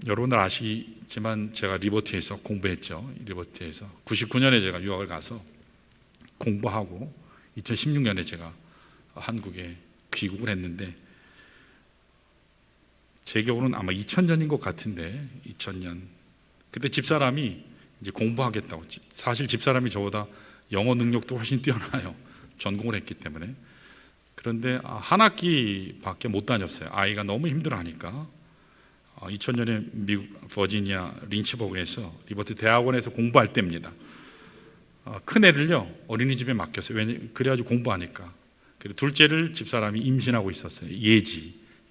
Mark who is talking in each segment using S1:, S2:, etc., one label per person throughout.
S1: 여러분들 아시지만 제가 리버티에서 공부했죠. 리버티에서 99년에 제가 유학을 가서 공부하고 2016년에 제가 한국에 귀국을 했는데, 제 기억으로는 아마 2000년인 것 같은데, 2000년 그때 집사람이 이제 공부하겠다고, 사실 집사람이 저보다 영어 능력도 훨씬 뛰어나요. 전공을 했기 때문에. 그런데 한 학기밖에 못 다녔어요. 아이가 너무 힘들어하니까. 2000년에 미국 버지니아 린치버그에서 리버티 대학원에서 공부할 때입니다. 큰 애를요 어린이집에 맡겼어요. 그래가지고 공부하니까. 그리고 둘째를 집사람이 임신하고 있었어요.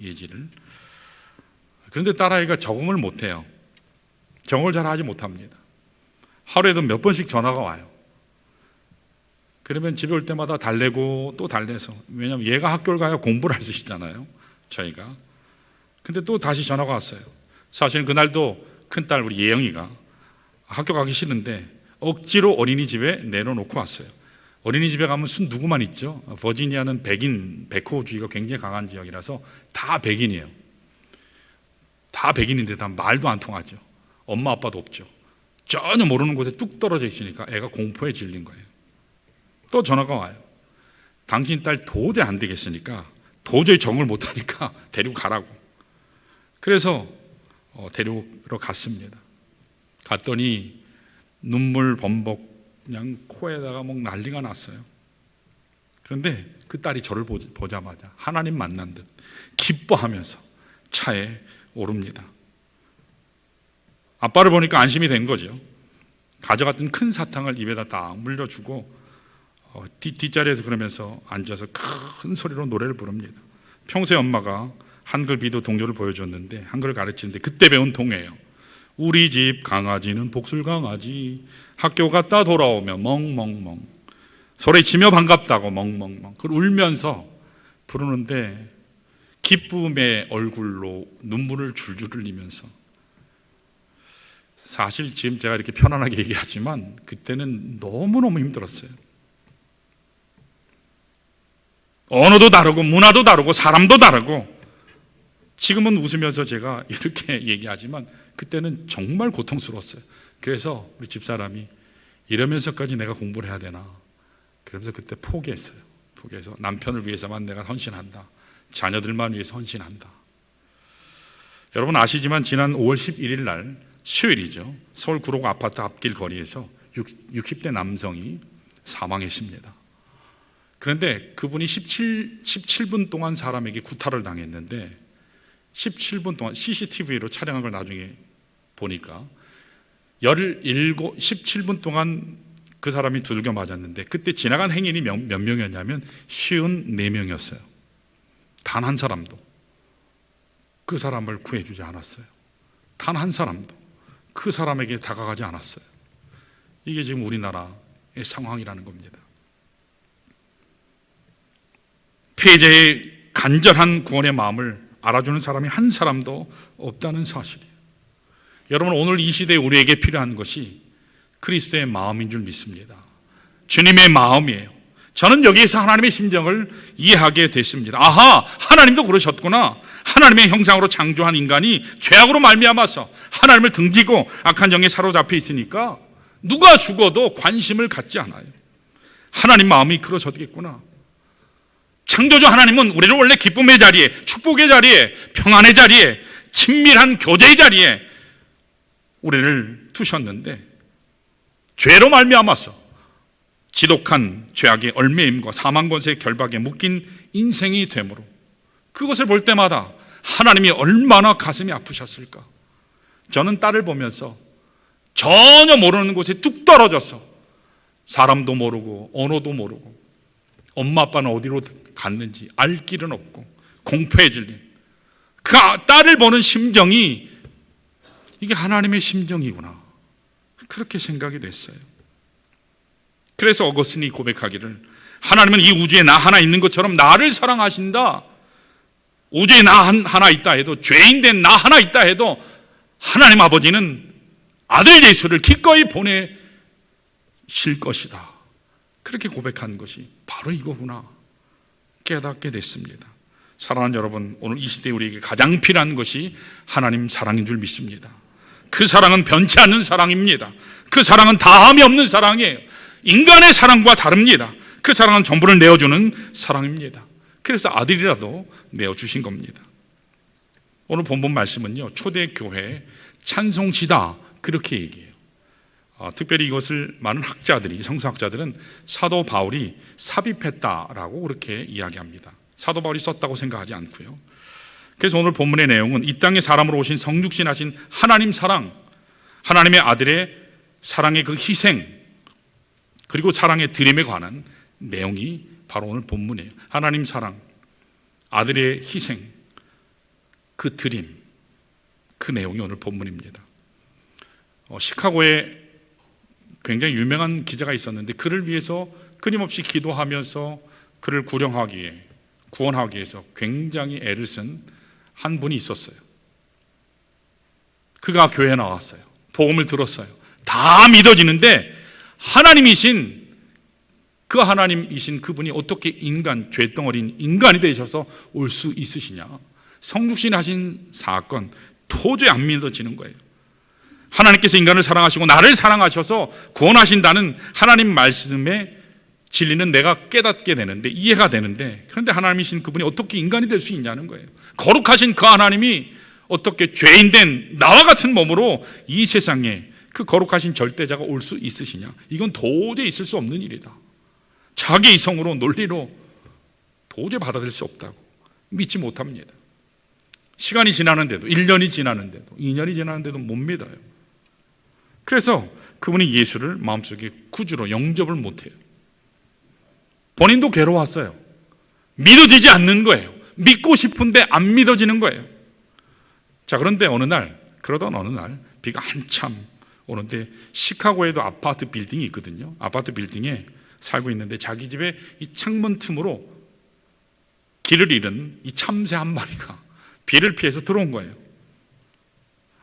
S1: 예지를. 그런데 딸아이가 적응을 못해요. 적응을 잘 하지 못합니다. 하루에도 몇 번씩 전화가 와요. 그러면 집에 올 때마다 달래고 또 달래서, 왜냐하면 얘가 학교를 가야 공부를 할 수 있잖아요, 저희가. 근데 또 다시 전화가 왔어요. 사실은 그날도 큰딸 우리 예영이가 학교 가기 싫은데 억지로 어린이집에 내려놓고 왔어요. 어린이집에 가면 누구만 있죠? 버지니아는 백호주의가 굉장히 강한 지역이라서 다 백인이에요. 다 백인인데 다 말도 안 통하죠. 엄마 아빠도 없죠. 전혀 모르는 곳에 뚝 떨어져 있으니까 애가 공포에 질린 거예요. 또 전화가 와요. 당신 딸 도저히 안 되겠으니까, 도저히 적응을 못하니까 데리고 가라고. 그래서 데리러 갔습니다. 갔더니 눈물 범벅 그냥 코에다가 막 난리가 났어요. 그런데 그 딸이 저를 보자마자 하나님 만난 듯 기뻐하면서 차에 오릅니다. 아빠를 보니까 안심이 된 거죠. 가져갔던 큰 사탕을 입에다 딱 물려주고 뒷자리에서 그러면서 앉아서 큰 소리로 노래를 부릅니다. 평소에 엄마가 한글 비도 동요를 보여줬는데, 한글을 가르치는데 그때 배운 동요예요. 우리 집 강아지는 복술강아지, 학교 갔다 돌아오면 멍멍멍, 소리치며 반갑다고 멍멍멍. 그걸 울면서 부르는데 기쁨의 얼굴로 눈물을 줄줄 흘리면서, 사실 지금 제가 이렇게 편안하게 얘기하지만 그때는 너무너무 힘들었어요. 언어도 다르고 문화도 다르고 사람도 다르고. 지금은 웃으면서 제가 이렇게 얘기하지만 그때는 정말 고통스러웠어요. 그래서 우리 집사람이 이러면서까지 내가 공부를 해야 되나, 그러면서 그때 포기했어요. 포기해서 남편을 위해서만 내가 헌신한다, 자녀들만 위해서 헌신한다. 여러분 아시지만 지난 5월 11일 날 수요일이죠. 서울 구로구 아파트 앞길 거리에서 60대 남성이 사망했습니다. 그런데 그분이 17분 동안 사람에게 구타를 당했는데, 17분 동안 CCTV로 촬영한 걸 나중에 보니까 17분 동안 그 사람이 두들겨 맞았는데, 그때 지나간 행인이 몇 명이었냐면 54명이었어요. 단 한 사람도 그 사람을 구해주지 않았어요. 단 한 사람도 그 사람에게 다가가지 않았어요. 이게 지금 우리나라의 상황이라는 겁니다. 피해자의 간절한 구원의 마음을 알아주는 사람이 한 사람도 없다는 사실이에요. 여러분, 오늘 이 시대에 우리에게 필요한 것이 그리스도의 마음인 줄 믿습니다. 주님의 마음이에요. 저는 여기에서 하나님의 심정을 이해하게 됐습니다. 아하, 하나님도 그러셨구나. 하나님의 형상으로 창조한 인간이 죄악으로 말미암아서 하나님을 등지고 악한 영에 사로잡혀 있으니까 누가 죽어도 관심을 갖지 않아요. 하나님 마음이 그러셨겠구나. 창조주 하나님은 우리를 원래 기쁨의 자리에, 축복의 자리에, 평안의 자리에, 친밀한 교제의 자리에 우리를 두셨는데, 죄로 말미암아서 지독한 죄악의 얼매임과 사망 권세의 결박에 묶인 인생이 되므로 그것을 볼 때마다 하나님이 얼마나 가슴이 아프셨을까. 저는 딸을 보면서 전혀 모르는 곳에 뚝 떨어져서, 사람도 모르고 언어도 모르고 엄마 아빠는 어디로 갔는지 알 길은 없고 공포에 질린 그 딸을 보는 심정이, 이게 하나님의 심정이구나, 그렇게 생각이 됐어요. 그래서 어거스틴이 고백하기를, 하나님은 이 우주에 나 하나 있는 것처럼 나를 사랑하신다. 우주에 나 하나 있다 해도, 죄인된 나 하나 있다 해도 하나님 아버지는 아들 예수를 기꺼이 보내실 것이다. 그렇게 고백한 것이 바로 이거구나 깨닫게 됐습니다. 사랑하는 여러분, 오늘 이 시대에 우리에게 가장 필요한 것이 하나님 사랑인 줄 믿습니다. 그 사랑은 변치 않는 사랑입니다. 그 사랑은 다함이 없는 사랑이에요. 인간의 사랑과 다릅니다. 그 사랑은 전부를 내어주는 사랑입니다. 그래서 아들이라도 내어주신 겁니다. 오늘 본문 말씀은요, 초대교회 찬송시다 그렇게 얘기해요. 특별히 이것을 많은 학자들이, 성서학자들은 사도 바울이 삽입했다라고 그렇게 이야기합니다. 사도 바울이 썼다고 생각하지 않고요. 그래서 오늘 본문의 내용은 이 땅에 사람으로 오신 성육신하신 하나님 사랑, 하나님의 아들의 사랑의 그 희생, 그리고 사랑의 드림에 관한 내용이 바로 오늘 본문이에요. 하나님 사랑, 아들의 희생, 그 드림, 그 내용이 오늘 본문입니다. 시카고에 굉장히 유명한 기자가 있었는데 그를 위해서 끊임없이 기도하면서 그를 구원하기 위해서 굉장히 애를 쓴 한 분이 있었어요. 그가 교회에 나왔어요. 복음을 들었어요. 다 믿어지는데 하나님이신 그분이 어떻게 죄덩어리인 인간이 되셔서 올 수 있으시냐. 성육신 하신 사건 도저히 안 믿어지는 거예요. 하나님께서 인간을 사랑하시고 나를 사랑하셔서 구원하신다는 하나님 말씀의 진리는 내가 깨닫게 되는데, 이해가 되는데, 그런데 하나님이신 그분이 어떻게 인간이 될 수 있냐는 거예요. 거룩하신 그 하나님이 어떻게 죄인된 나와 같은 몸으로 이 세상에 그 거룩하신 절대자가 올 수 있으시냐. 이건 도저히 있을 수 없는 일이다. 자기 이성으로 논리로 도저히 받아들일 수 없다고 믿지 못합니다. 시간이 지나는데도, 1년이 지나는데도, 2년이 지나는데도 못 믿어요. 그래서 그분이 예수를 마음속에 구주로 영접을 못해요. 본인도 괴로웠어요. 믿어지지 않는 거예요. 믿고 싶은데 안 믿어지는 거예요. 자, 그런데 그러던 어느 날 비가 한참 오는데 시카고에도 아파트 빌딩이 있거든요. 아파트 빌딩에 살고 있는데 자기 집에 이 창문 틈으로 길을 잃은 이 참새 한 마리가 비를 피해서 들어온 거예요.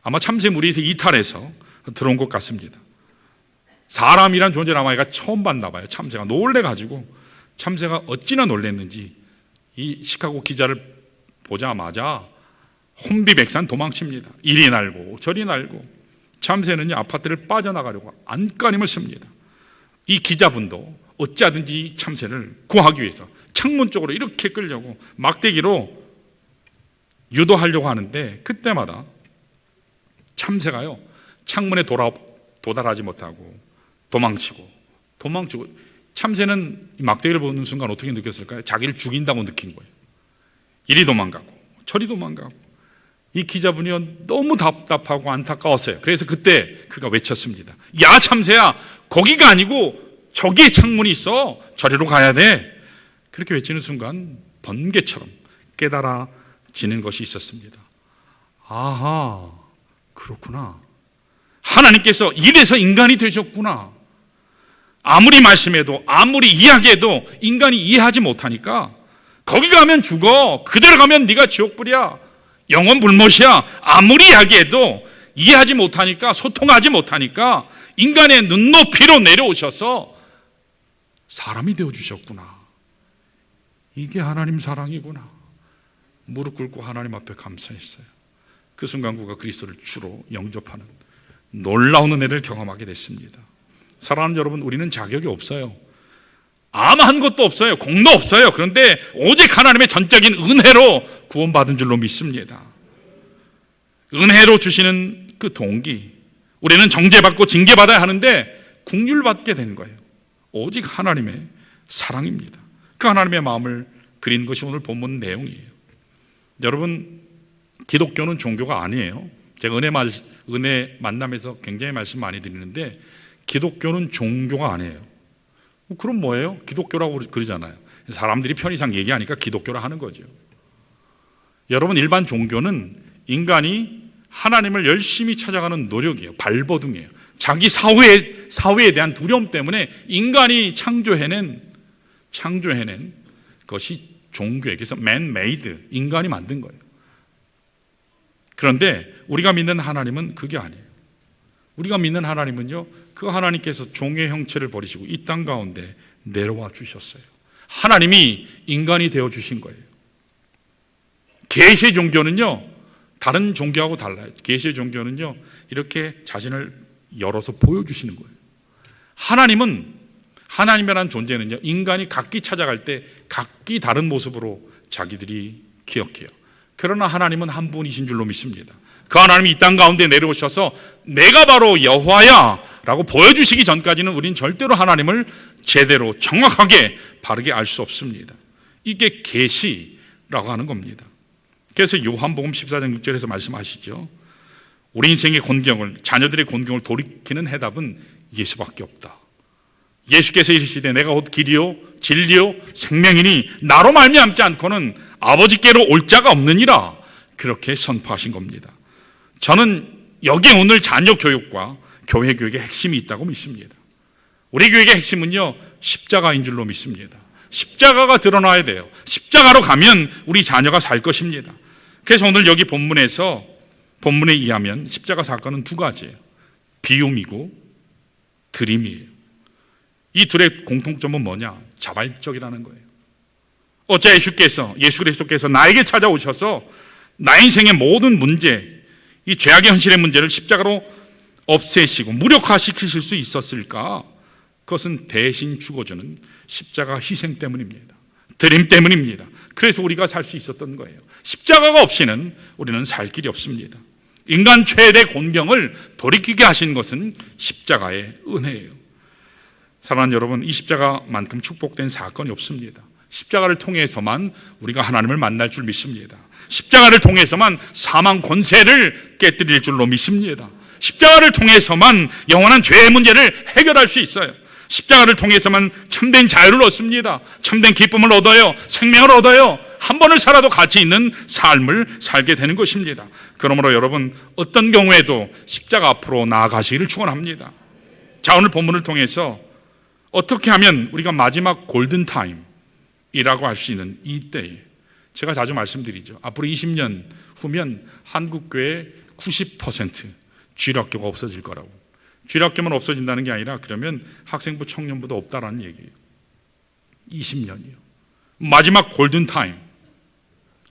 S1: 아마 참새 무리에서 이탈해서 들어온 것 같습니다. 사람이란 존재를 아마 얘가 처음 봤나 봐요. 참새가 놀래가지고, 참새가 어찌나 놀랬는지 이 시카고 기자를 보자마자 혼비백산 도망칩니다. 이리 날고 저리 날고. 참새는요, 아파트를 빠져나가려고 안간힘을 씁니다. 이 기자분도 어찌하든지 이 참새를 구하기 위해서 창문 쪽으로 이렇게 끌려고 막대기로 유도하려고 하는데, 그때마다 참새가요, 창문에 도달하지 못하고 도망치고. 참새는 이 막대기를 보는 순간 어떻게 느꼈을까요? 자기를 죽인다고 느낀 거예요. 이리 도망가고 저리 도망가고. 이 기자분이 너무 답답하고 안타까웠어요. 그래서 그때 그가 외쳤습니다. 야, 참새야, 거기가 아니고 저기에 창문이 있어. 저리로 가야 돼. 그렇게 외치는 순간 번개처럼 깨달아지는 것이 있었습니다. 아하, 그렇구나. 하나님께서 이래서 인간이 되셨구나. 아무리 말씀해도, 아무리 이야기해도 인간이 이해하지 못하니까, 거기 가면 죽어, 그대로 가면 네가 지옥불이야, 영원 불못이야, 아무리 이야기해도 이해하지 못하니까, 소통하지 못하니까 인간의 눈높이로 내려오셔서 사람이 되어주셨구나. 이게 하나님 사랑이구나. 무릎 꿇고 하나님 앞에 감사했어요. 그 순간 그가 그리스도를 주로 영접하는 놀라운 은혜를 경험하게 됐습니다. 사랑하는 여러분, 우리는 자격이 없어요. 아무한 것도 없어요. 공도 없어요. 그런데 오직 하나님의 전적인 은혜로 구원받은 줄로 믿습니다. 은혜로 주시는 그 동기, 우리는 정죄받고 징계받아야 하는데 긍휼받게 된 거예요. 오직 하나님의 사랑입니다. 그 하나님의 마음을 그린 것이 오늘 본문 내용이에요. 여러분, 기독교는 종교가 아니에요. 제가 은혜 만남에서 굉장히 말씀 많이 드리는데, 기독교는 종교가 아니에요. 그럼 뭐예요? 기독교라고 그러잖아요. 사람들이 편의상 얘기하니까 기독교라 하는 거죠. 여러분, 일반 종교는 인간이 하나님을 열심히 찾아가는 노력이에요. 발버둥이에요. 자기 사회에 대한 두려움 때문에 인간이 창조해낸 것이 종교예요. 그래서 man-made, 인간이 만든 거예요. 그런데 우리가 믿는 하나님은 그게 아니에요. 우리가 믿는 하나님은요, 그 하나님께서 종의 형체를 버리시고 이 땅 가운데 내려와 주셨어요. 하나님이 인간이 되어 주신 거예요. 계시의 종교는요, 다른 종교하고 달라요. 계시의 종교는요, 이렇게 자신을 열어서 보여주시는 거예요. 하나님이라는 존재는요, 인간이 각기 찾아갈 때 각기 다른 모습으로 자기들이 기억해요. 그러나 하나님은 한 분이신 줄로 믿습니다. 그 하나님이 이 땅 가운데 내려오셔서 내가 바로 여호와야 라고 보여주시기 전까지는 우린 절대로 하나님을 제대로 정확하게 바르게 알 수 없습니다. 이게 계시라고 하는 겁니다. 그래서 요한복음 14장 6절에서 말씀하시죠. 우리 인생의 곤경을, 자녀들의 곤경을 돌이키는 해답은 예수밖에 없다. 예수께서 이르시되 내가 곧 길이요 진리요 생명이니 나로 말미암지 않고는 아버지께로 올 자가 없느니라, 그렇게 선포하신 겁니다. 저는 여기에 오늘 자녀 교육과 교회 교육의 핵심이 있다고 믿습니다. 우리 교육의 핵심은요, 십자가인 줄로 믿습니다. 십자가가 드러나야 돼요. 십자가로 가면 우리 자녀가 살 것입니다. 그래서 오늘 여기 본문에 의하면 십자가 사건은 두 가지예요. 비움이고 드림이에요. 이 둘의 공통점은 뭐냐? 자발적이라는 거예요. 어째 예수 그리스도께서 나에게 찾아오셔서 나의 인생의 모든 문제, 이 죄악의 현실의 문제를 십자가로 없애시고 무력화시키실 수 있었을까? 그것은 대신 죽어주는 십자가 희생 때문입니다. 드림 때문입니다. 그래서 우리가 살 수 있었던 거예요. 십자가가 없이는 우리는 살 길이 없습니다. 인간 최대 곤경을 돌이키게 하신 것은 십자가의 은혜예요. 사랑하는 여러분, 이 십자가만큼 축복된 사건이 없습니다. 십자가를 통해서만 우리가 하나님을 만날 줄 믿습니다. 십자가를 통해서만 사망 권세를 깨뜨릴 줄로 믿습니다. 십자가를 통해서만 영원한 죄의 문제를 해결할 수 있어요. 십자가를 통해서만 참된 자유를 얻습니다. 참된 기쁨을 얻어요. 생명을 얻어요. 한 번을 살아도 가치 있는 삶을 살게 되는 것입니다. 그러므로 여러분, 어떤 경우에도 십자가 앞으로 나아가시기를 축원합니다. 자, 오늘 본문을 통해서 어떻게 하면 우리가 마지막 골든타임이라고 할 수 있는 이 때에, 제가 자주 말씀드리죠. 앞으로 20년 후면 한국교회 90% 주일학교가 없어질 거라고. 주일학교만 없어진다는 게 아니라 그러면 학생부 청년부도 없다라는 얘기예요. 20년이요. 마지막 골든타임.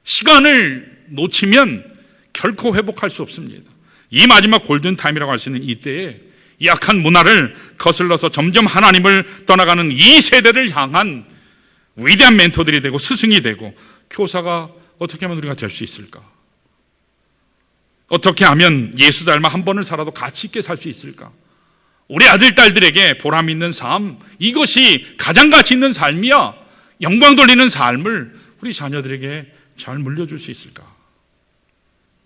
S1: 시간을 놓치면 결코 회복할 수 없습니다. 이 마지막 골든타임이라고 할 수 있는 이때에 약한 문화를 거슬러서 점점 하나님을 떠나가는 이 세대를 향한 위대한 멘토들이 되고 스승이 되고 교사가 어떻게 하면 우리가 될 수 있을까? 어떻게 하면 예수 닮아 한 번을 살아도 가치 있게 살 수 있을까? 우리 아들, 딸들에게 보람 있는 삶, 이것이 가장 가치 있는 삶이야. 영광 돌리는 삶을 우리 자녀들에게 잘 물려줄 수 있을까?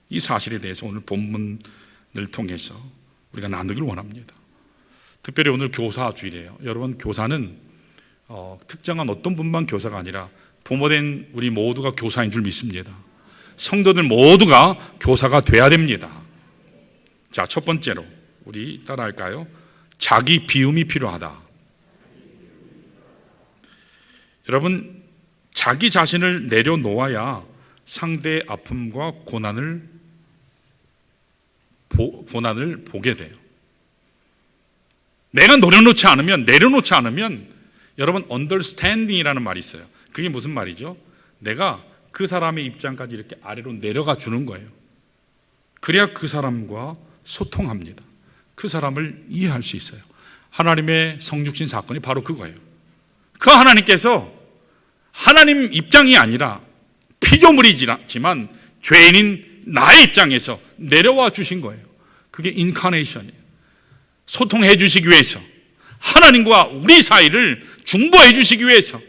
S1: 이 사실에 대해서 오늘 본문을 통해서 우리가 나누기를 원합니다. 특별히 오늘 교사 주일이에요. 여러분, 교사는 특정한 어떤 분만 교사가 아니라 부모된 우리 모두가 교사인 줄 믿습니다. 성도들 모두가 교사가 돼야 됩니다. 자, 첫 번째로 우리 따라할까요? 자기 비움이 필요하다. 여러분, 자기 자신을 내려놓아야 상대의 아픔과 고난을 보게 돼요. 내가 내려놓지 않으면 여러분, understanding이라는 말이 있어요. 그게 무슨 말이죠? 내가 그 사람의 입장까지 이렇게 아래로 내려가 주는 거예요. 그래야 그 사람과 소통합니다. 그 사람을 이해할 수 있어요. 하나님의 성육신 사건이 바로 그거예요. 그 하나님께서 하나님 입장이 아니라 피조물이지만 죄인인 나의 입장에서 내려와 주신 거예요. 그게 인카네이션이에요. 소통해 주시기 위해서, 하나님과 우리 사이를 중보해 주시기 위해서,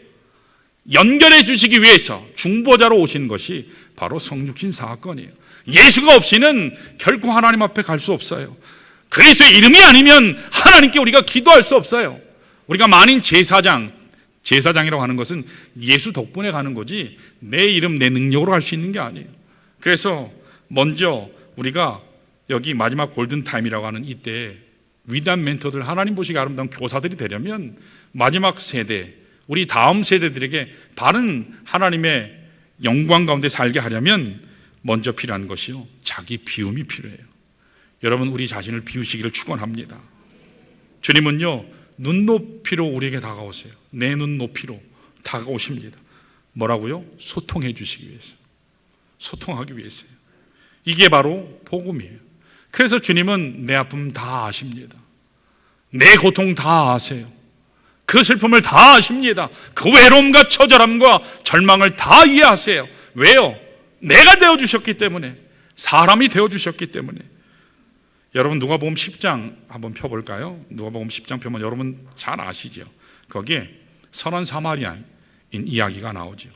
S1: 연결해 주시기 위해서 중보자로 오신 것이 바로 성육신 사건이에요. 예수가 없이는 결코 하나님 앞에 갈 수 없어요. 그리스도의 이름이 아니면 하나님께 우리가 기도할 수 없어요. 우리가 만인 제사장이라고 하는 것은 예수 덕분에 가는 거지 내 이름, 내 능력으로 할 수 있는 게 아니에요. 그래서 먼저 우리가 여기 마지막 골든타임이라고 하는 이때에 위대한 멘토들, 하나님 보시기 아름다운 교사들이 되려면 마지막 세대, 우리 다음 세대들에게 바른 하나님의 영광 가운데 살게 하려면 먼저 필요한 것이요, 자기 비움이 필요해요. 여러분, 우리 자신을 비우시기를 축원합니다. 주님은요, 눈높이로 우리에게 다가오세요. 내 눈높이로 다가오십니다. 뭐라고요? 소통해 주시기 위해서. 소통하기 위해서요. 이게 바로 복음이에요. 그래서 주님은 내 아픔 다 아십니다. 내 고통 다 아세요. 그 슬픔을 다 아십니다. 그 외로움과 처절함과 절망을 다 이해하세요. 왜요? 내가 되어주셨기 때문에, 사람이 되어주셨기 때문에. 여러분 누가복음 10장 한번 펴볼까요? 누가복음 10장 펴면 여러분 잘 아시죠? 거기에 선한 사마리아인 이야기가 나오죠.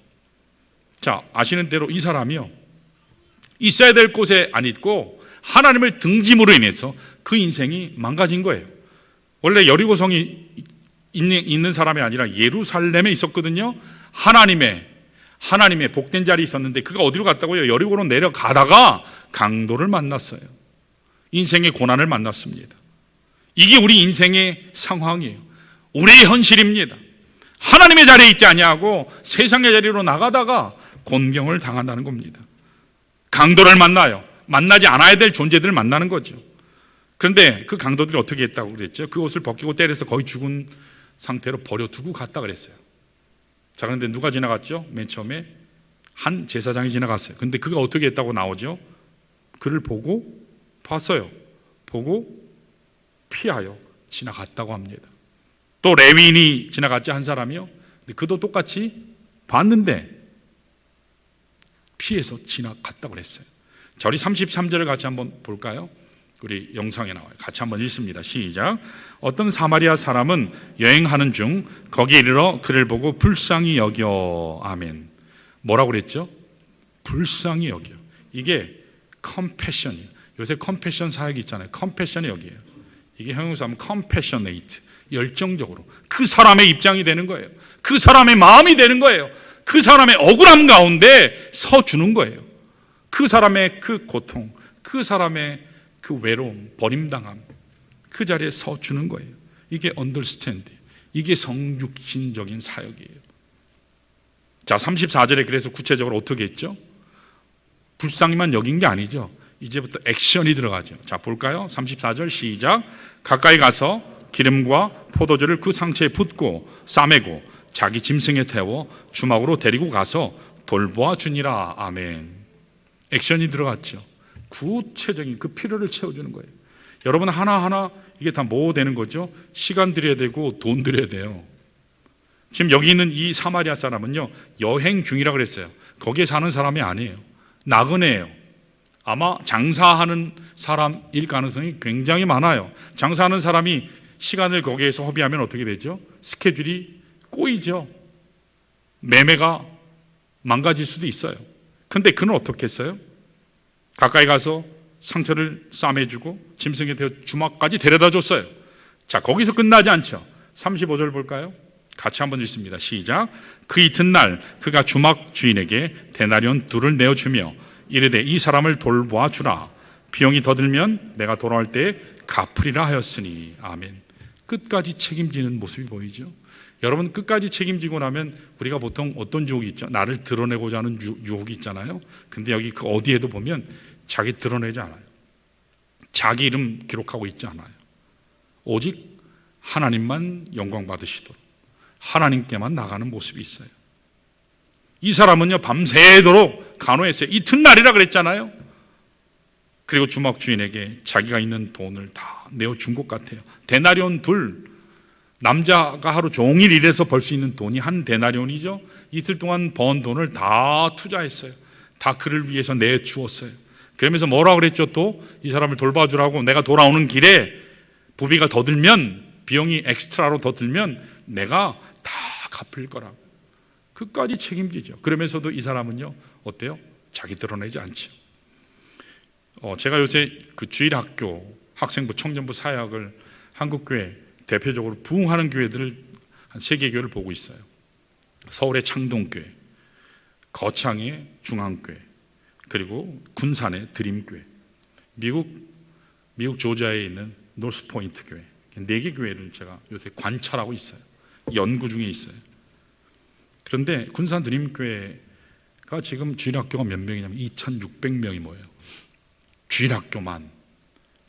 S1: 자, 아시는 대로 이 사람이요, 있어야 될 곳에 안 있고 하나님을 등짐으로 인해서 그 인생이 망가진 거예요. 원래 여리고성이 있는 사람이 아니라 예루살렘에 있었거든요. 하나님의 복된 자리에 있었는데 그가 어디로 갔다고요? 여리고로 내려가다가 강도를 만났어요. 인생의 고난을 만났습니다. 이게 우리 인생의 상황이에요. 우리의 현실입니다. 하나님의 자리에 있지 아니하고 세상의 자리로 나가다가 곤경을 당한다는 겁니다. 강도를 만나요. 만나지 않아야 될 존재들을 만나는 거죠. 그런데 그 강도들이 어떻게 했다고 그랬죠? 그 옷을 벗기고 때려서 거의 죽은 상태로 버려두고 갔다 그랬어요. 자, 그런데 누가 지나갔죠? 맨 처음에 한 제사장이 지나갔어요. 근데 그가 어떻게 했다고 나오죠? 그를 보고 봤어요. 보고 피하여 지나갔다고 합니다. 또 레위인이 지나갔죠, 한 사람이요. 근데 그도 똑같이 봤는데 피해서 지나갔다고 그랬어요. 자, 우리 33절을 같이 한번 볼까요? 우리 영상에 나와요. 같이 한번 읽습니다. 시작. 어떤 사마리아 사람은 여행하는 중 거기에 이르러 그를 보고 불쌍히 여겨. 아멘. 뭐라고 그랬죠? 불쌍히 여겨. 이게 컴패션이에요. 요새 컴패션 사역이 있잖아요. 컴패션이 여기에요. 이게 형용사하면 compassionate, 열정적으로 그 사람의 입장이 되는 거예요. 그 사람의 마음이 되는 거예요. 그 사람의 억울함 가운데 서주는 거예요. 그 사람의 그 고통, 그 사람의 그 외로움, 버림당함, 그 자리에 서주는 거예요. 이게 understand, 이게 성육신적인 사역이에요. 자, 34절에 그래서 구체적으로 어떻게 했죠? 불쌍히만 여긴 게 아니죠. 이제부터 액션이 들어가죠. 자, 볼까요? 34절 시작. 가까이 가서 기름과 포도주를 그 상처에 붓고 싸매고 자기 짐승에 태워 주막으로 데리고 가서 돌보아 주니라. 아멘. 액션이 들어갔죠. 구체적인 그 필요를 채워주는 거예요. 여러분 하나하나 이게 다 뭐 되는 거죠? 시간 들여야 되고 돈 들여야 돼요. 지금 여기 있는 이 사마리아 사람은요, 여행 중이라고 그랬어요. 거기에 사는 사람이 아니에요. 나그네예요. 아마 장사하는 사람일 가능성이 굉장히 많아요. 장사하는 사람이 시간을 거기에서 허비하면 어떻게 되죠? 스케줄이 꼬이죠. 매매가 망가질 수도 있어요. 근데 그는 어떻게 했어요? 가까이 가서 상처를 싸매주고 짐승에 대어 주막까지 데려다 줬어요. 자, 거기서 끝나지 않죠. 35절 볼까요? 같이 한번 읽습니다. 시작. 그 이튿날 그가 주막 주인에게 데나리온 둘을 내어주며 이르되 이 사람을 돌보아 주라. 비용이 더 들면 내가 돌아올 때 갚으리라 하였으니. 아멘. 끝까지 책임지는 모습이 보이죠. 여러분, 끝까지 책임지고 나면 우리가 보통 어떤 유혹이 있죠? 나를 드러내고자 하는 유혹이 있잖아요. 근데 여기 그 어디에도 보면 자기 드러내지 않아요. 자기 이름 기록하고 있지 않아요. 오직 하나님만 영광 받으시도록 하나님께만 나가는 모습이 있어요. 이 사람은요, 밤새도록 간호했어요. 이튿날이라 그랬잖아요. 그리고 주막 주인에게 자기가 있는 돈을 다 내어준 것 같아요. 데나리온 둘, 남자가 하루 종일 일해서 벌 수 있는 돈이 한 데나리온이죠. 이틀 동안 번 돈을 다 투자했어요. 다 그를 위해서 내주었어요. 그러면서 뭐라고 그랬죠? 또 이 사람을 돌봐주라고. 내가 돌아오는 길에 부비가 더 들면, 비용이 엑스트라로 더 들면 내가 다 갚을 거라고. 끝까지 책임지죠. 그러면서도 이 사람은요, 어때요? 자기 드러내지 않죠. 제가 요새 그 주일학교, 학생부, 청년부 사역을 한국교회 대표적으로 부흥하는 교회들을 한 3개 교회를 보고 있어요. 서울의 창동교회, 거창의 중앙교회, 그리고 군산의 드림교회, 미국 조지아에 있는 노스포인트 교회, 4개 교회를 제가 요새 관찰하고 있어요. 연구 중에 있어요. 그런데 군산 드림교회가 지금 주일학교가 몇 명이냐면 2,600명이 모여요. 주일학교만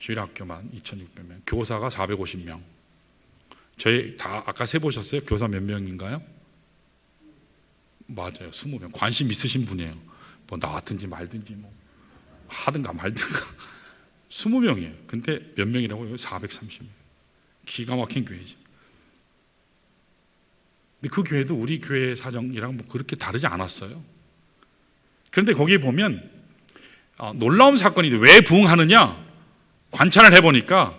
S1: 2,600명, 교사가 450명. 저희 다 아까 세보셨어요? 교사 몇 명인가요? 맞아요, 20명. 관심 있으신 분이에요. 뭐 나왔든지 말든지 뭐 하든가 말든가 20명이에요. 근데 몇 명이라고요? 430명. 기가 막힌 교회지. 근데 그 교회도 우리 교회 사정이랑 뭐 그렇게 다르지 않았어요. 그런데 거기에 보면 놀라운 사건이 왜 부흥하느냐 관찰을 해보니까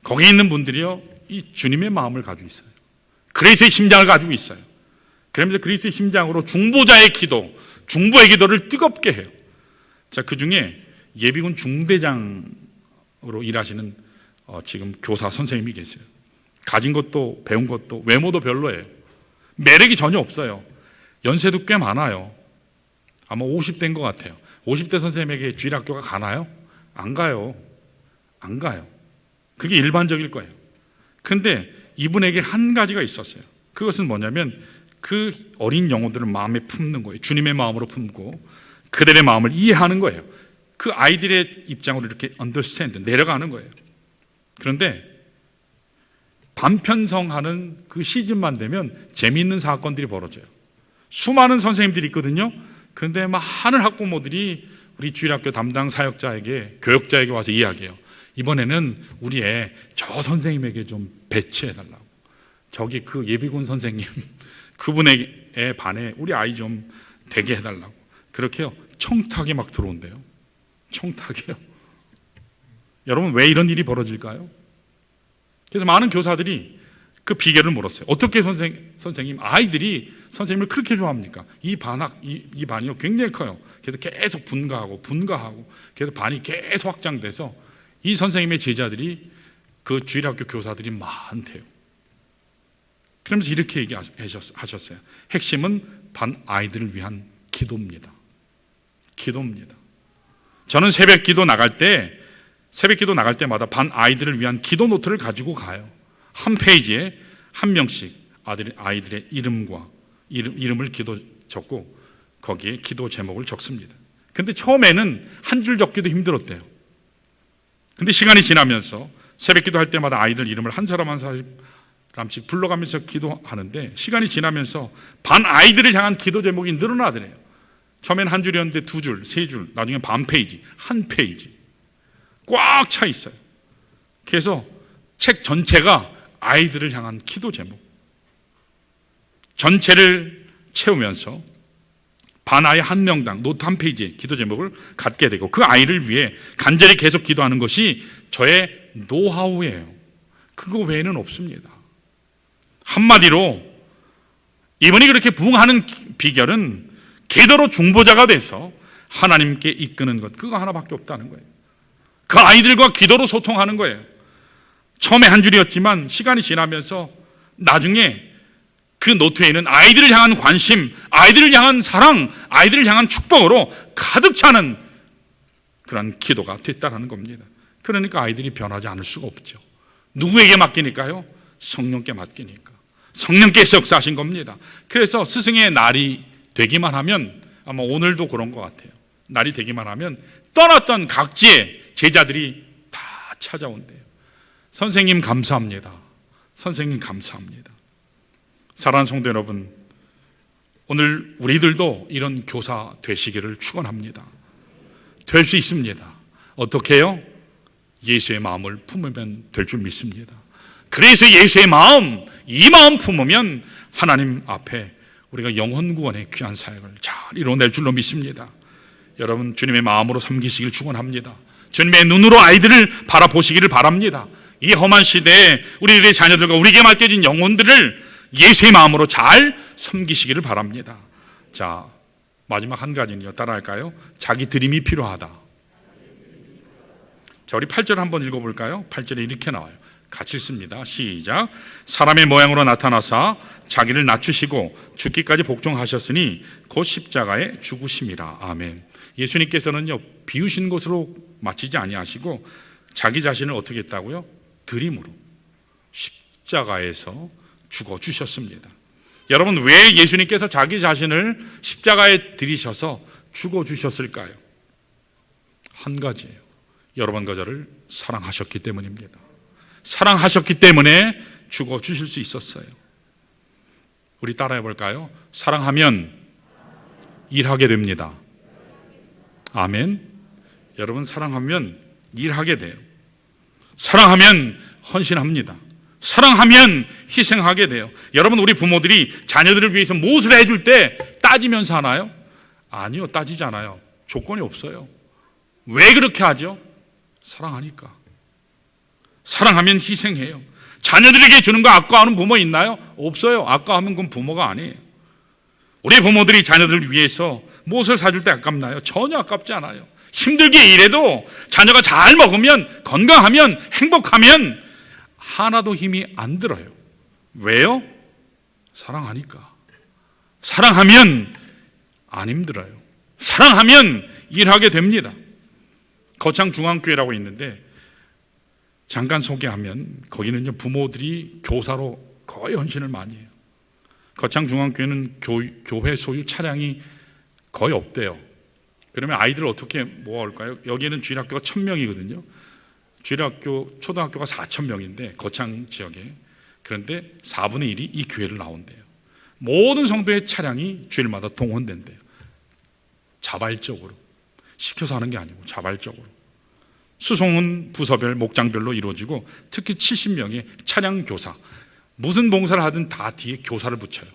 S1: 거기 있는 분들이요 이 주님의 마음을 가지고 있어요. 그리스도의 심장을 가지고 있어요. 그러면서 그리스도의 심장으로 중보자의 기도, 중보의 기도를 뜨겁게 해요. 자, 그 중에 예비군 중대장으로 일하시는 지금 교사 선생님이 계세요. 가진 것도 배운 것도 외모도 별로예요. 매력이 전혀 없어요. 연세도 꽤 많아요. 아마 50대인 것 같아요. 50대 선생님에게 주일학교가 가나요? 안 가요. 안 가요. 그게 일반적일 거예요. 근데 이분에게 한 가지가 있었어요. 그것은 뭐냐면 그 어린 영혼들을 마음에 품는 거예요. 주님의 마음으로 품고 그들의 마음을 이해하는 거예요. 그 아이들의 입장으로 이렇게 understand, 내려가는 거예요. 그런데 반편성하는 그 시즌만 되면 재미있는 사건들이 벌어져요. 수많은 선생님들이 있거든요. 그런데 많은 학부모들이 우리 주일학교 담당 사역자에게, 교역자에게 와서 이야기해요. 이번에는 우리 애 저 선생님에게 좀 배치해달라고. 저기 그 예비군 선생님 그분의 애 반에 우리 아이 좀 되게 해달라고. 그렇게요. 청탁이 막 들어온대요. 청탁이요. 여러분 왜 이런 일이 벌어질까요? 그래서 많은 교사들이 그 비결을 물었어요. 어떻게 선생님 아이들이 선생님을 그렇게 좋아합니까? 이 반이요 굉장히 커요. 그래서 계속 분가하고 그래서 반이 계속 확장돼서 이 선생님의 제자들이 그 주일학교 교사들이 많대요. 그러면서 이렇게 얘기하셨어요. 핵심은 반 아이들을 위한 기도입니다. 기도입니다. 저는 새벽 기도 나갈 때마다 반 아이들을 위한 기도 노트를 가지고 가요. 한 페이지에 한 명씩 아이들의 이름을 기도 적고 거기에 기도 제목을 적습니다. 근데 처음에는 한 줄 적기도 힘들었대요. 근데 시간이 지나면서 새벽 기도할 때마다 아이들 이름을 한 사람 한 사람씩 불러가면서 기도하는데 시간이 지나면서 반 아이들을 향한 기도 제목이 늘어나더래요. 처음에는 한 줄이었는데 두 줄, 세 줄, 나중에 반 페이지, 한 페이지 꽉 차 있어요. 그래서 책 전체가 아이들을 향한 기도 제목 전체를 채우면서 반 아이 한 명당 노트 한 페이지에 기도 제목을 갖게 되고 그 아이를 위해 간절히 계속 기도하는 것이 저의 노하우예요. 그거 외에는 없습니다. 한마디로 이분이 그렇게 부흥하는 비결은 기도로 중보자가 돼서 하나님께 이끄는 것, 그거 하나밖에 없다는 거예요. 그 아이들과 기도로 소통하는 거예요. 처음에 한 줄이었지만 시간이 지나면서 나중에 그 노트에는 아이들을 향한 관심, 아이들을 향한 사랑, 아이들을 향한 축복으로 가득 차는 그런 기도가 됐다는 겁니다. 그러니까 아이들이 변하지 않을 수가 없죠. 누구에게 맡기니까요? 성령께 맡기니까. 성령께서 역사하신 겁니다. 그래서 스승의 날이 되기만 하면 아마 오늘도 그런 것 같아요. 날이 되기만 하면 떠났던 각지의 제자들이 다 찾아온대요. 선생님 감사합니다. 선생님 감사합니다. 사랑하는 성도 여러분, 오늘 우리들도 이런 교사 되시기를 축원합니다. 될 수 있습니다. 어떻게 해요? 예수의 마음을 품으면 될 줄 믿습니다. 그래서 예수의 마음, 이 마음 품으면 하나님 앞에 우리가 영혼 구원의 귀한 사역을 잘 이뤄낼 줄로 믿습니다. 여러분 주님의 마음으로 섬기시길 축원합니다. 주님의 눈으로 아이들을 바라보시기를 바랍니다. 이 험한 시대에 우리들의 자녀들과 우리에게 맡겨진 영혼들을 예수의 마음으로 잘 섬기시기를 바랍니다. 자, 마지막 한 가지는요. 따라할까요? 자기 드림이 필요하다. 자, 우리 8절 한번 읽어볼까요? 8절에 이렇게 나와요. 같이 읽습니다. 시작. 사람의 모양으로 나타나사 자기를 낮추시고 죽기까지 복종하셨으니 곧 십자가에 죽으심이라. 아멘. 예수님께서는요 비우신 것으로 마치지 아니하시고 자기 자신을 어떻게 했다고요? 드림으로 십자가에서 죽어주셨습니다. 여러분 왜 예수님께서 자기 자신을 십자가에 들이셔서 죽어주셨을까요? 한 가지예요. 여러분과 저를 사랑하셨기 때문입니다. 사랑하셨기 때문에 죽어주실 수 있었어요. 우리 따라해 볼까요? 사랑하면 일하게 됩니다. 아멘. 여러분, 사랑하면 일하게 돼요. 사랑하면 헌신합니다. 사랑하면 희생하게 돼요. 여러분, 우리 부모들이 자녀들을 위해서 무엇을 해줄 때 따지면서 하나요? 아니요, 따지지 않아요. 조건이 없어요. 왜 그렇게 하죠? 사랑하니까. 사랑하면 희생해요. 자녀들에게 주는 거 아까워하는 부모 있나요? 없어요. 아까워하면 그건 부모가 아니에요. 우리 부모들이 자녀들을 위해서 무엇을 사줄 때 아깝나요? 전혀 아깝지 않아요. 힘들게 일해도 자녀가 잘 먹으면, 건강하면, 행복하면 하나도 힘이 안 들어요. 왜요? 사랑하니까. 사랑하면 안 힘들어요. 사랑하면 일하게 됩니다. 거창중앙교회라고 있는데 잠깐 소개하면 거기는요, 부모들이 교사로 거의 헌신을 많이 해요. 거창중앙교회는 교회 소유 차량이 거의 없대요. 그러면 아이들을 어떻게 모아올까요? 여기에는 주일학교가 1000명이거든요. 주일학교, 초등학교가 4000명인데 거창 지역에. 그런데 4분의 1이 이 교회를 나온대요. 모든 성도의 차량이 주일마다 동원된대요. 자발적으로. 시켜서 하는 게 아니고 자발적으로. 수송은 부서별, 목장별로 이루어지고 특히 70명의 차량 교사. 무슨 봉사를 하든 다 뒤에 교사를 붙여요.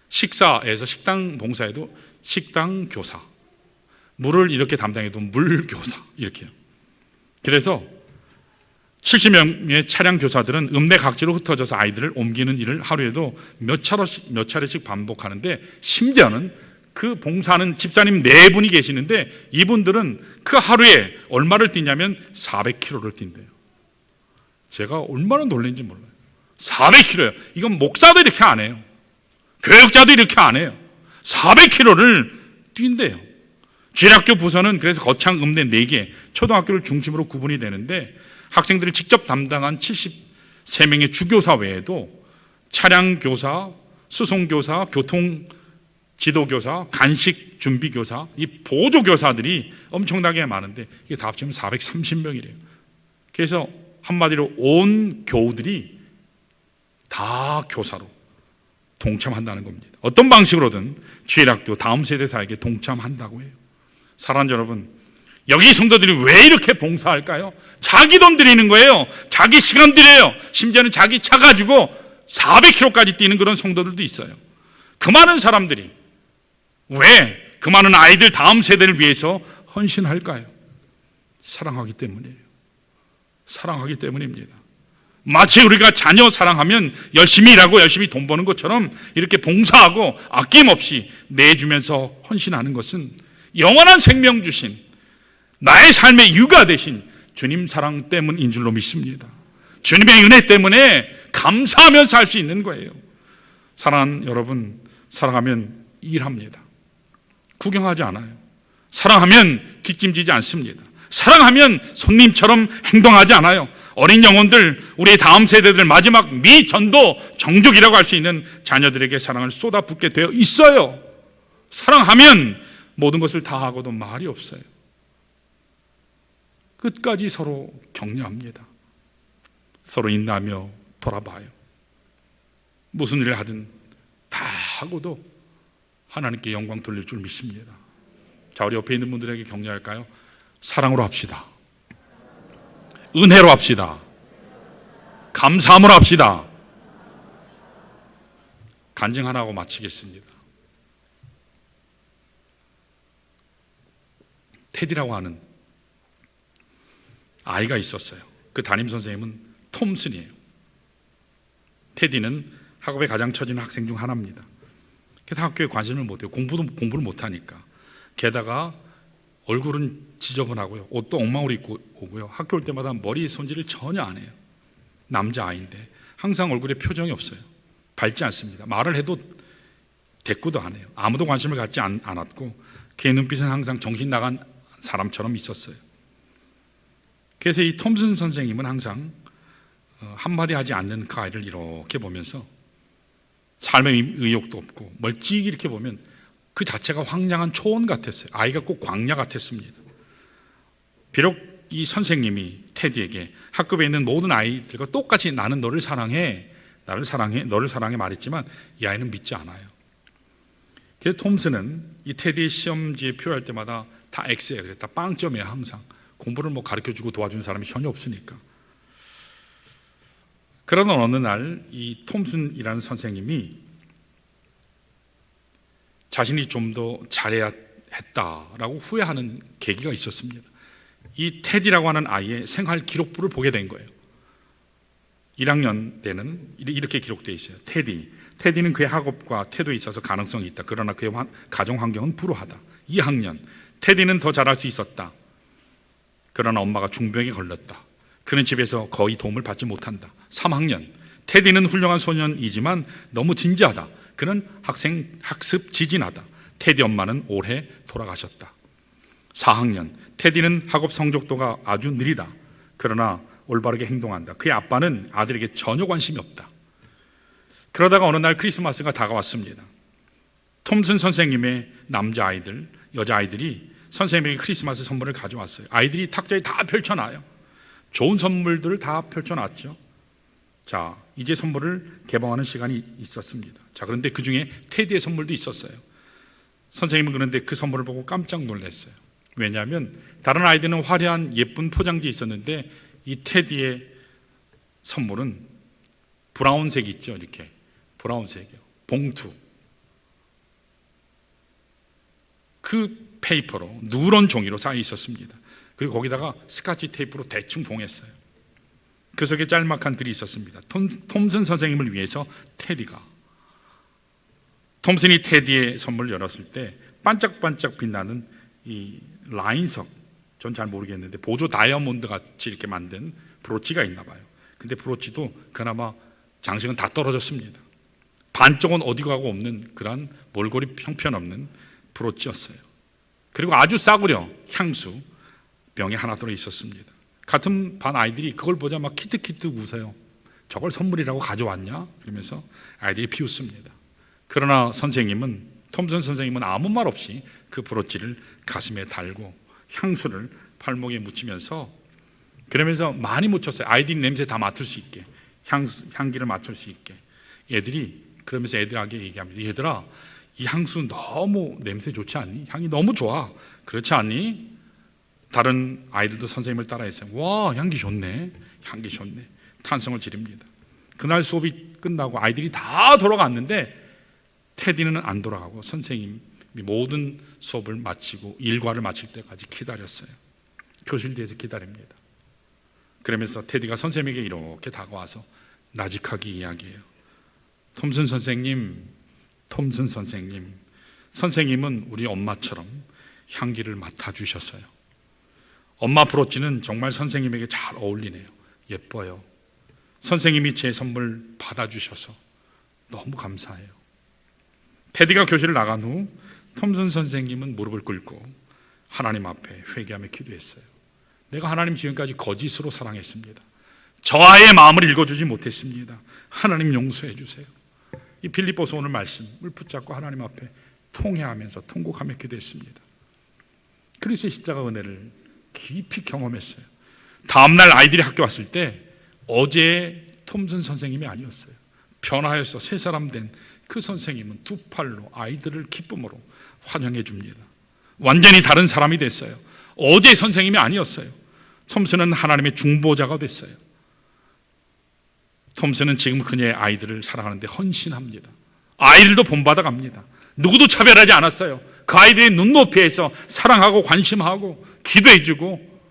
S1: 식사에서 식당 봉사에도 식당 교사. 물을 이렇게 담당해도 물 교사. 이렇게요. 그래서 70명의 차량 교사들은 읍내 각지로 흩어져서 아이들을 옮기는 일을 하루에도 몇 차례씩 반복하는데, 심지어는 그 봉사하는 집사님 4분이 계시는데 이분들은 그 하루에 얼마를 뛰냐면 400km를 뛴대요. 제가 얼마나 놀랐는지 몰라요. 400km요. 이건 목사도 이렇게 안 해요. 교육자도 이렇게 안 해요. 400km를 뛴대요. 주일학교 부서는 그래서 거창 읍내 4개, 초등학교를 중심으로 구분이 되는데 학생들이 직접 담당한 73명의 주교사 외에도 차량교사, 수송교사, 교통지도교사, 간식준비교사, 이 보조교사들이 엄청나게 많은데 이게 다 합치면 430명이래요. 그래서 한마디로 온 교우들이 다 교사로 동참한다는 겁니다. 어떤 방식으로든 주일학교 다음 세대 사에게 동참한다고 해요. 사랑하는 여러분, 여기 성도들이 왜 이렇게 봉사할까요? 자기 돈 들이는 거예요. 자기 시간 들여요. 심지어는 자기 차 가지고 400km까지 뛰는 그런 성도들도 있어요. 그 많은 사람들이 왜 그 많은 아이들 다음 세대를 위해서 헌신할까요? 사랑하기 때문이에요. 사랑하기 때문입니다. 마치 우리가 자녀 사랑하면 열심히 일하고 열심히 돈 버는 것처럼 이렇게 봉사하고 아낌없이 내주면서 헌신하는 것은 영원한 생명 주신 나의 삶의 유가 되신 주님 사랑 때문인 줄로 믿습니다. 주님의 은혜 때문에 감사하면서 할 수 있는 거예요. 사랑하는 여러분, 사랑하면 일합니다. 구경하지 않아요. 사랑하면 뒷짐지지 않습니다. 사랑하면 손님처럼 행동하지 않아요. 어린 영혼들, 우리의 다음 세대들, 마지막 미전도 정족이라고 할 수 있는 자녀들에게 사랑을 쏟아붓게 되어 있어요. 사랑하면 모든 것을 다 하고도 말이 없어요. 끝까지 서로 격려합니다. 서로 인내하며 돌아봐요. 무슨 일을 하든 다 하고도 하나님께 영광 돌릴 줄 믿습니다. 자, 우리 옆에 있는 분들에게 격려할까요? 사랑으로 합시다. 은혜로 합시다. 감사함으로 합시다. 간증 하나 하고 마치겠습니다. 테디라고 하는 아이가 있었어요. 그 담임 선생님은 톰슨이에요. 테디는 학업에 가장 처지는 학생 중 하나입니다. 그래서 학교에 관심을 못해요. 공부를 못하니까. 게다가 얼굴은 지저분하고요. 옷도 엉망으로 입고 오고요. 학교 올 때마다 머리 손질을 전혀 안 해요. 남자아이인데 항상 얼굴에 표정이 없어요. 밝지 않습니다. 말을 해도 대꾸도 안 해요. 아무도 관심을 갖지 않았고 걔 눈빛은 항상 정신 나간 사람처럼 있었어요. 그래서 이 톰슨 선생님은 항상 한마디 하지 않는 그 아이를 이렇게 보면서 삶의 의욕도 없고 멀찍이 이렇게 보면 그 자체가 황량한 초원 같았어요. 아이가 꼭 광야 같았습니다. 비록 이 선생님이 테디에게 학급에 있는 모든 아이들과 똑같이 나는 너를 사랑해, 나를 사랑해, 너를 사랑해 말했지만 이 아이는 믿지 않아요. 그래서 톰슨은 이 테디의 시험지에 표할 때마다 다 X야. 그랬다. 빵점이야 항상. 공부를 뭐 가르쳐주고 도와주는 사람이 전혀 없으니까. 그러던 어느 날 이 톰슨이라는 선생님이 자신이 좀 더 잘해야 했다라고 후회하는 계기가 있었습니다. 이 테디라고 하는 아이의 생활 기록부를 보게 된 거예요. 1학년 때는 이렇게 기록되어 있어요. 테디는 그의 학업과 태도에 있어서 가능성이 있다. 그러나 그의 가정 환경은 불우하다. 2학년, 테디는 더 잘할 수 있었다. 그러나 엄마가 중병에 걸렸다. 그는 집에서 거의 도움을 받지 못한다. 3학년, 테디는 훌륭한 소년이지만 너무 진지하다. 그는 학습 지진하다. 테디 엄마는 올해 돌아가셨다. 4학년, 테디는 학업 성적도가 아주 느리다. 그러나 올바르게 행동한다. 그의 아빠는 아들에게 전혀 관심이 없다. 그러다가 어느 날 크리스마스가 다가왔습니다. 톰슨 선생님의 남자아이들, 여자아이들이 선생님에게 크리스마스 선물을 가져왔어요. 아이들이 탁자에 다 펼쳐놔요. 좋은 선물들을 다 펼쳐놨죠. 자, 이제 선물을 개봉하는 시간이 있었습니다. 자, 그런데 그 중에 테디의 선물도 있었어요. 선생님은 그런데 그 선물을 보고 깜짝 놀랐어요. 왜냐하면 다른 아이들은 화려한 예쁜 포장지에 있었는데 이 테디의 선물은 브라운색이 있죠. 이렇게 브라운색이요. 봉투. 그 페이퍼로 누런 종이로 쌓여 있었습니다. 그리고 거기다가 스카치 테이프로 대충 봉했어요. 그 속에 짤막한 글이 있었습니다. 톰슨 선생님을 위해서 테디가. 톰슨이 테디의 선물을 열었을 때 반짝반짝 빛나는 이 라인석, 전 잘 모르겠는데 보조 다이아몬드 같이 이렇게 만든 브로치가 있나 봐요. 근데 브로치도 그나마 장식은 다 떨어졌습니다. 반쪽은 어디 가고 없는 그런 몰골이 형편없는 브로치였어요. 그리고 아주 싸구려 향수 병에 하나 들어 있었습니다. 같은 반 아이들이 그걸 보자 막 키득키득 웃어요. 저걸 선물이라고 가져왔냐? 그러면서 아이들이 비웃습니다. 그러나 톰슨 선생님은 아무 말 없이 그 브로치를 가슴에 달고 향수를 발목에 묻히면서 그러면서 많이 묻혔어요. 아이들이 냄새 다 맡을 수 있게, 향기를 맡을 수 있게. 그러면서 애들에게 얘기합니다. 얘들아, 이 향수 너무 냄새 좋지 않니? 향이 너무 좋아. 그렇지 않니? 다른 아이들도 선생님을 따라했어요. 와, 향기 좋네. 향기 좋네. 탄성을 지릅니다. 그날 수업이 끝나고 아이들이 다 돌아갔는데 테디는 안 돌아가고 선생님이 모든 수업을 마치고 일과를 마칠 때까지 기다렸어요. 교실 뒤에서 기다립니다. 그러면서 테디가 선생님에게 이렇게 다가와서 나직하게 이야기해요. 톰슨 선생님, 선생님은 우리 엄마처럼 향기를 맡아주셨어요. 엄마 브로치는 정말 선생님에게 잘 어울리네요. 예뻐요. 선생님이 제 선물 받아주셔서 너무 감사해요. 테디가 교실을 나간 후 톰슨 선생님은 무릎을 꿇고 하나님 앞에 회개하며 기도했어요. 내가 하나님 지금까지 거짓으로 사랑했습니다. 저 아이의 마음을 읽어주지 못했습니다. 하나님 용서해 주세요. 이 빌립보서 오늘 말씀을 붙잡고 하나님 앞에 통회하면서 통곡하며 기도했습니다. 그리스도의 십자가 은혜를 깊이 경험했어요. 다음날 아이들이 학교 왔을 때 어제의 톰슨 선생님이 아니었어요. 변화해서 새 사람 된 그 선생님은 두 팔로 아이들을 기쁨으로 환영해 줍니다. 완전히 다른 사람이 됐어요. 어제의 선생님이 아니었어요. 톰슨은 하나님의 중보자가 됐어요. 톰슨은 지금 그녀의 아이들을 사랑하는데 헌신합니다. 아이들도 본받아 갑니다. 누구도 차별하지 않았어요. 그 아이들의 눈높이에서 사랑하고 관심하고 기도해주고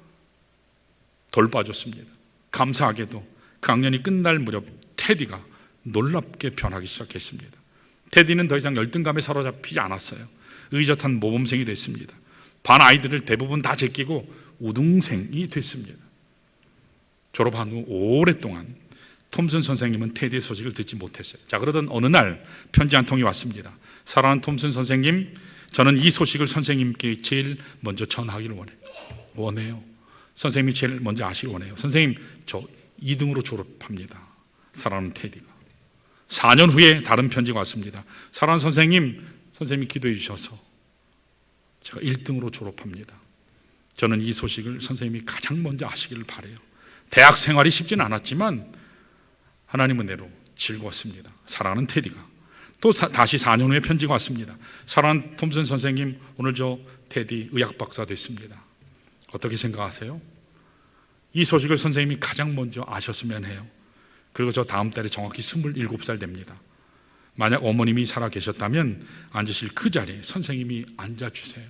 S1: 돌봐줬습니다. 감사하게도 그 학년이 끝날 무렵 테디가 놀랍게 변하기 시작했습니다. 테디는 더 이상 열등감에 사로잡히지 않았어요. 의젓한 모범생이 됐습니다. 반 아이들을 대부분 다 제끼고 우등생이 됐습니다. 졸업한 후 오랫동안 톰슨 선생님은 테디의 소식을 듣지 못했어요. 자, 그러던 어느 날 편지 한 통이 왔습니다. 사랑하는 톰슨 선생님, 저는 이 소식을 선생님께 제일 먼저 전하기를 원해요. 선생님이 제일 먼저 아시길 원해요. 선생님, 저 2등으로 졸업합니다. 사랑하는 테디가. 4년 후에 다른 편지가 왔습니다. 사랑하는 선생님이 기도해 주셔서 제가 1등으로 졸업합니다. 저는 이 소식을 선생님이 가장 먼저 아시기를 바라요. 대학 생활이 쉽지는 않았지만 하나님 은혜로 즐거웠습니다. 사랑하는 테디가. 또 다시 4년 후에 편지가 왔습니다. 사랑하는 톰슨 선생님, 오늘 저 테디 의학 박사 됐습니다. 어떻게 생각하세요? 이 소식을 선생님이 가장 먼저 아셨으면 해요. 그리고 저 다음 달에 정확히 27살 됩니다. 만약 어머님이 살아 계셨다면 앉으실 그 자리에 선생님이 앉아주세요.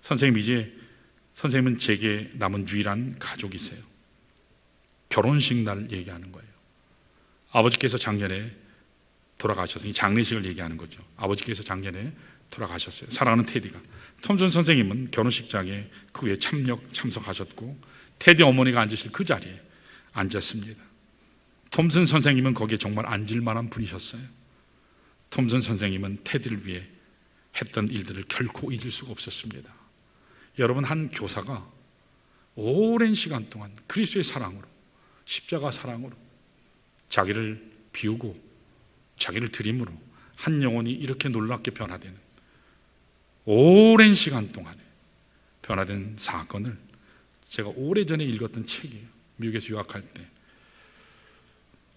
S1: 선생님은 제게 남은 유일한 가족이세요. 결혼식 날 얘기하는 거예요. 아버지께서 작년에 돌아가셨어요. 장례식을 얘기하는 거죠. 아버지께서 작년에 돌아가셨어요. 사랑하는 테디가. 톰슨 선생님은 결혼식장에 그 후에 참석하셨고 테디 어머니가 앉으실 그 자리에 앉았습니다. 톰슨 선생님은 거기에 정말 앉을 만한 분이셨어요. 톰슨 선생님은 테디를 위해 했던 일들을 결코 잊을 수가 없었습니다. 여러분, 한 교사가 오랜 시간 동안 그리스도의 사랑으로, 십자가 사랑으로 자기를 비우고 자기를 드림으로 한 영혼이 이렇게 놀랍게 변화되는, 오랜 시간 동안에 변화된 사건을 제가 오래전에 읽었던 책이에요. 미국에서 유학할 때.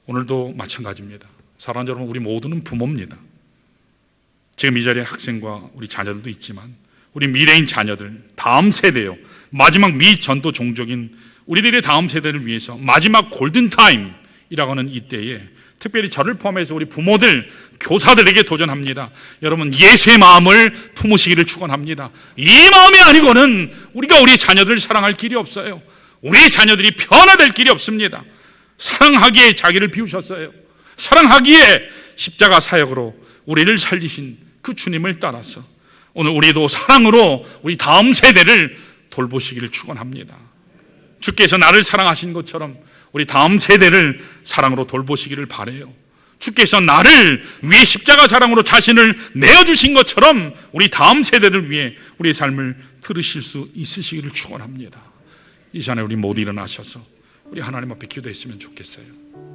S1: 오늘도 마찬가지입니다. 사랑하는 여러분, 우리 모두는 부모입니다. 지금 이 자리에 학생과 우리 자녀들도 있지만 우리 미래인 자녀들, 다음 세대요, 마지막 미 전도 종족인 우리들의 다음 세대를 위해서 마지막 골든타임이라고 하는 이때에 특별히 저를 포함해서 우리 부모들, 교사들에게 도전합니다. 여러분, 예수의 마음을 품으시기를 축원합니다. 이 마음이 아니고는 우리가 우리 자녀들을 사랑할 길이 없어요. 우리 자녀들이 변화될 길이 없습니다. 사랑하기에 자기를 비우셨어요. 사랑하기에 십자가 사역으로 우리를 살리신 그 주님을 따라서 오늘 우리도 사랑으로 우리 다음 세대를 돌보시기를 축원합니다. 주께서 나를 사랑하신 것처럼 우리 다음 세대를 사랑으로 돌보시기를 바라요. 주께서 나를 위해 십자가 사랑으로 자신을 내어주신 것처럼 우리 다음 세대를 위해 우리의 삶을 들으실 수 있으시기를 축원합니다. 이 시간에 우리 모두 일어나셔서 우리 하나님 앞에 기도했으면 좋겠어요.